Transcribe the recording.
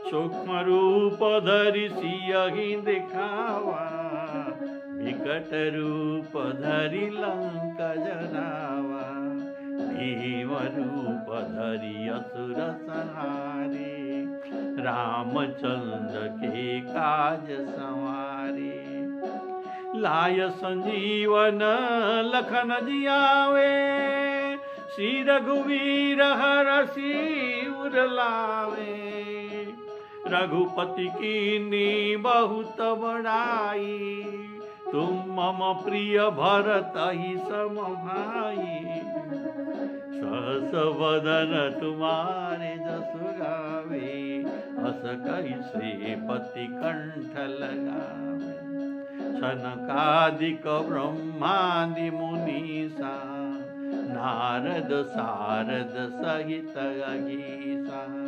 सूक्ष्म रूप धरि सियहि दिखावा, विकट रूप धरि लंका जरावा। भीम रूप धरि असुर संहारे, रामचंद्र के काज संवारे। लाय संजीवन लखन जियावे, श्री रघुवीर हरषि उर लावे। रघुपति कीन्ही बहुत बड़ाई, तुम मम प्रिय भरत ही सम भाई। सहस बदन तुम्हारे जस गावे, हस कहि श्रीपति कंठ लगावे। सनकादिक ब्रह्मादि मुनीसा, नारद सारद सहित अगीसा।